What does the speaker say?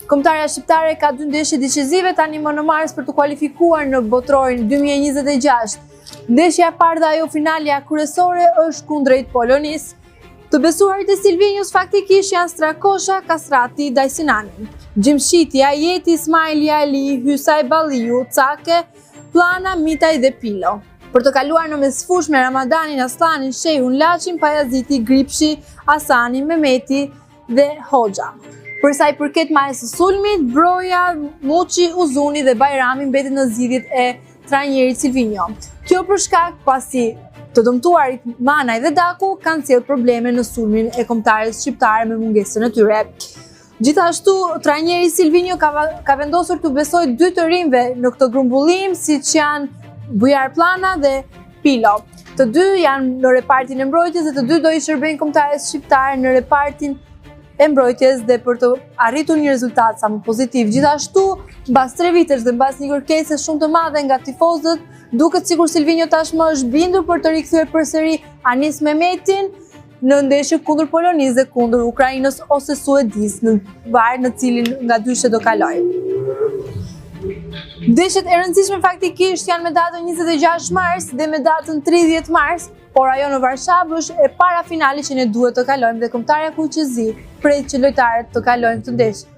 Kombëtarja shqiptare ka 2 ndeshje decisive tani më në mars për të kualifikuar në botrorin 2026. Ndeshja e parë dhe ajo finalja kryesore është kundrejt Polonisë. Të besuarit e Silvinjus faktikisht janë Strakosha, Kastrati, Dajsinani, Gjimshiti, Ajeti, Ismaili Ali, Hysaj Balliu, Cake, Plana, Mitaj dhe Pilo. Për të kaluar në mesfush me Ramadanin, Aslanin, Shehun, Laçin, Pajaziti, Gripshi, Asani, Mehmeti dhe Hoxha. Për sa i përket majës së sulmit, Broja, Muçi, Uzuni dhe Bajrami mbetin në zgjidhjet e trajnerit Silvinjo. Kjo për shkak pasi të dëmtuarit Manaj dhe Daku kanë sjellë probleme në sulmin e kombëtares shqiptare me mungesën e tyre. Gjithashtu, trajneri Silvinjo ka vendosur të besojë 2 të rinjve në këtë grumbullim, siç janë Bujar Plana dhe Pilo. Të dy janë në repartin e mbrojtjes dhe të dy do i shërbejnë kombëtares shqiptare në repartin e mbrojtjes dhe për të arritur një rezultat sa më pozitiv. Gjithashtu, mbas 3 vitesh dhe mbas një kërkese shumë të madhe nga tifozët, duket sikur Silvinjo tashmë është bindur për të rikthyer përsëri Anis Mehmetin në ndeshje kundër Polonisë dhe kundër Ukrainës ose Suedisë, në varg në cilin nga dyshe do kalojë. Ndeshjet e rëndësishme faktikisht janë me datën 26 mars dhe me datën 30 mars, por ajo në Varshavë është e para finale që ne duhet të kalojmë dhe kombëtarja Kuqezi pret që lojtarët të kalojnë këtë ndeshje.